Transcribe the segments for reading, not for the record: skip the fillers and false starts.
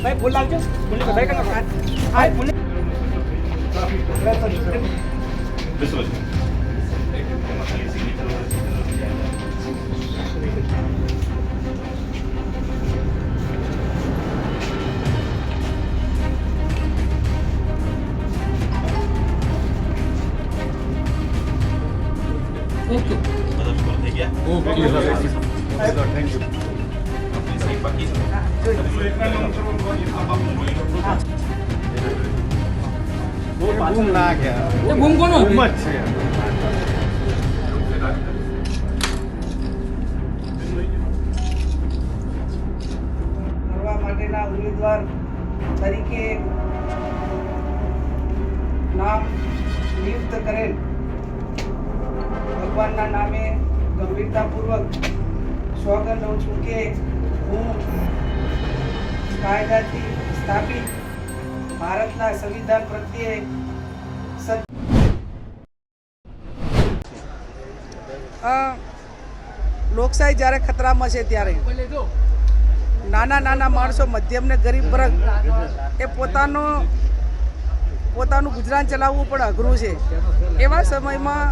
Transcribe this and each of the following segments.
ભાઈ બોલ લાવજો બોલ ભાઈ કા હા બોલ ओके થઈ ગયા ओके થેન્ક યુ આપણી સહી બાકી बूम ना क्या ये बूम कौन है કરવા માટેના ઉમેદવાર તરીકે નામ નિયુક્ત કરેલ ભગવાનના નામે ગંભીરતાપૂર્વક સોગંદ લઉં છું કે હું કાયદાથી સ્થાપિત ભારતના સંવિધાન પ્રત્યે લોકશાહી જ્યારે ખતરામાં છે ત્યારે નાના નાના માણસો મધ્યમ ને ગરીબ વર્ગ એ પોતાનું ગુજરાન ચલાવવું પણ અઘરું છે. એવા સમયમાં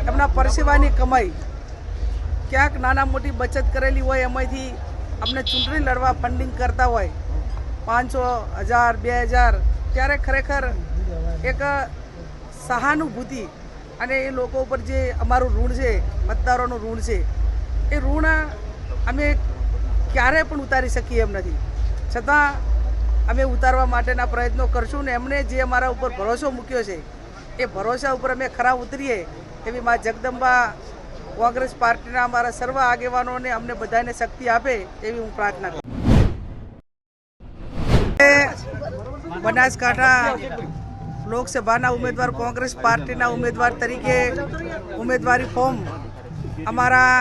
એમના પરસેવાની કમાઈ ક્યાંક નાના મોટી બચત કરેલી હોય એમાંથી અમને ચૂંટણી લડવા ફંડિંગ કરતા હોય 500, 1000, 2000 ત્યારે ખરેખર એક સહાનુભૂતિ અને એ લોકો ઉપર જે અમારું ઋણ છે મતદારોનું ઋણ છે એ ઋણ અમે ક્યારેય પણ ઉતારી શકીએ એમ નથી. છતાં અમે ઉતારવા માટેના પ્રયત્નો કરશું ને એમણે જે અમારા ઉપર ભરોસો મૂક્યો છે એ ભરોસા ઉપર અમે ખરા ઉતરીએ એવી મા જગદંબા કોંગ્રેસ પાર્ટીના અમારા સર્વ આગેવાનોને અમને બધાને શક્તિ આપે એવી હું પ્રાર્થના કરું. બનાસકાંઠા લોકસભાના ઉમેદવાર કોંગ્રેસ પાર્ટીના ઉમેદવાર તરીકે ઉમેદવારી ફોર્મ અમારા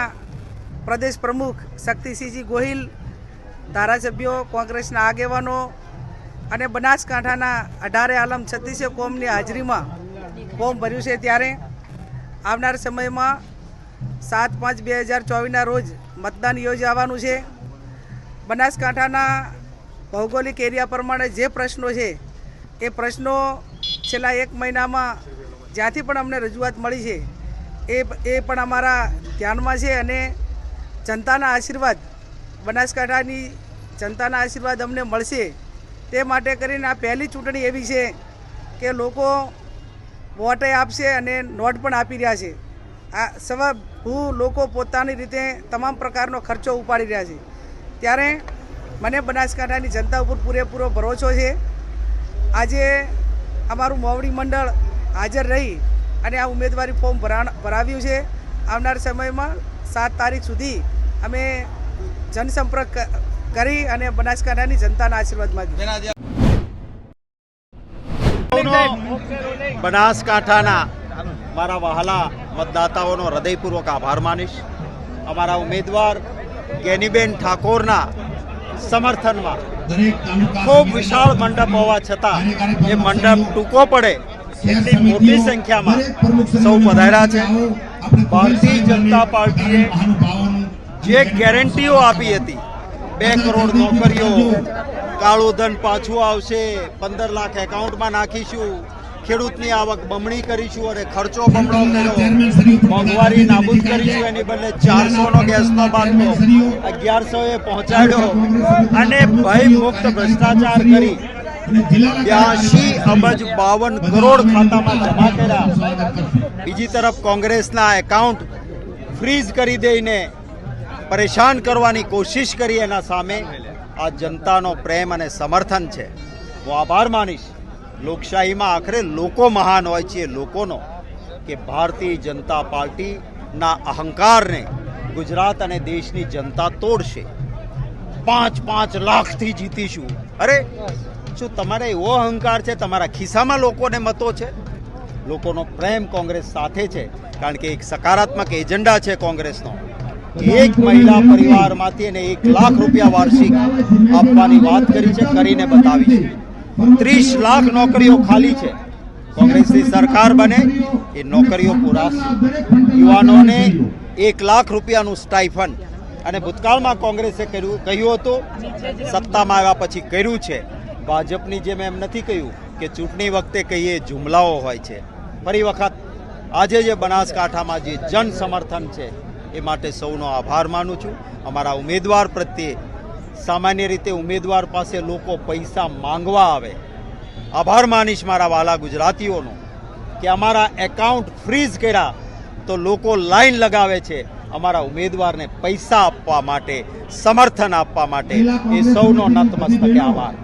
પ્રદેશ પ્રમુખ શક્તિસિંહજી ગોહિલ, ધારાસભ્યો, કોંગ્રેસના આગેવાનો અને બનાસકાંઠાના 18 આલમ 36 કોમની હાજરીમાં ફોર્મ ભર્યું છે. ત્યારે આવનાર સમયમાં 7/5/2024ના રોજ મતદાન યોજાવાનું છે. બનાસકાંઠાના ભૌગોલિક એરિયા પ્રમાણે જે પ્રશ્નો છે એ પ્રશ્નો છેલ્લા 1 મહિનામાં જ્યાંથી પણ અમને રજૂઆત મળી છે એ પણ અમારા ધ્યાનમાં છે અને જનતાના આશીર્વાદ, બનાસકાંઠાની જનતાના આશીર્વાદ અમને મળશે તે માટે કરીને આ પહેલી ચૂંટણી એવી છે કે લોકો વોટે આપશે અને નોટ પણ આપી રહ્યા છે. આ સ્વયંભૂ લોકો પોતાની રીતે તમામ પ્રકારનો ખર્ચો ઉપાડી રહ્યા છે. ત્યારે મને બનાસકાંઠાની જનતા ઉપર પૂરેપૂરો ભરોસો છે. આજે અમારું મોવડી મંડળ હાજર રહી અને આ ઉમેદવારી ફોર્મ ભરાવ્યું છે. આવનાર સમયમાં 7 તારીખ સુધી અમે જનસંપર્ક કરી અને બનાસકાંઠાની જનતાના આશીર્વાદ માંગ્યું. બનાસકાંઠાના મારા વહાલા મતદાતાઓનો હૃદયપૂર્વક આભાર માનીશ. અમારા ઉમેદવાર ગેનીબેન ઠાકોરના સમર્થનમાં ખૂબ વિશાળ મંડપ હોવા છતાં એ મંડપ ટૂંકો પડે એટલી મોટી સંખ્યામાં સૌ પધાર્યા છે. ભારતીય જનતા પાર્ટીએ જે ગેરંટીઓ આપી હતી 2 કરોડ નોકરીઓ, કાળું ધન પાછું આવશે, 15 લાખ એકાઉન્ટમાં નાખીશું, ખેડૂતની આવક બમણી કરીશું અને ખર્ચો બમણો કર્યો, મોંઘવારી નાબૂદ કરીશું, એની બદલે 400નો ગેસનો બાટલો 1100એ પહોંચાડ્યો અને ભયમુક્ત ભ્રષ્ટાચાર કરી 82 અબજ 52 કરોડ ખાતામાં જમા કર્યા. બીજી તરફ કોંગ્રેસના એકાઉન્ટ ફ્રીઝ કરી દઈને પરેશાન કરવાની કોશિશ કરી. એના સામે આ જનતાનો પ્રેમ અને સમર્થન છે. હું આભાર માનીશ. લોકશાહીમાં આખરે લોકો મહાન હોય છે લોકોનો, કે ભારતીય જનતા પાર્ટીના અહંકારને ગુજરાત અને દેશની જનતા તોડશે. 5 લાખથી જીતીશું. અરે શું તમારે એવો અહંકાર છે? તમારા ખિસ્સામાં લોકોને મતો છે? લોકોનો પ્રેમ કોંગ્રેસ સાથે છે કારણ કે એક સકારાત્મક એજન્ડા છે કોંગ્રેસનો. એક મહિલા પરિવારમાંથી એને 1 લાખ રૂપિયા વાર્ષિક આપવાની વાત કરી છે, કરીને બતાવી છે. 30 લાખ નોકરીઓ ખાલી છે. કોંગ્રેસની સરકાર બને એ નોકરીઓ પૂરાશે. યુવાનોને 1 લાખ રૂપિયાનું સ્ટાઇફન અને ભૂતકાળમાં કોંગ્રેસે કહ્યું હતું, સત્તામાં આવ્યા પછી કર્યું છે. ભાજપની જેમ એમ નથી કહ્યું કે ચૂંટણી વખતે કહીએ જુમલાઓ હોય છે. ફરી વખત આજે જે બનાસકાંઠામાં જે જન સમર્થન છે એ માટે સૌનો આભાર માનું છું. અમારા ઉમેદવાર પ્રત્યે સામાન્ય રીતે ઉમેદવાર પાસે લોકો પૈસા માંગવા આવે, આભાર માનીશ મારા વાલા ગુજરાતીઓનો કે અમારા એકાઉન્ટ ફ્રીઝ કર્યા તો લોકો લાઈન લગાવે છે અમારા ઉમેદવારને પૈસા આપવા માટે, સમર્થન આપવા માટે. એ સૌનો નતમસ્તકે આભાર.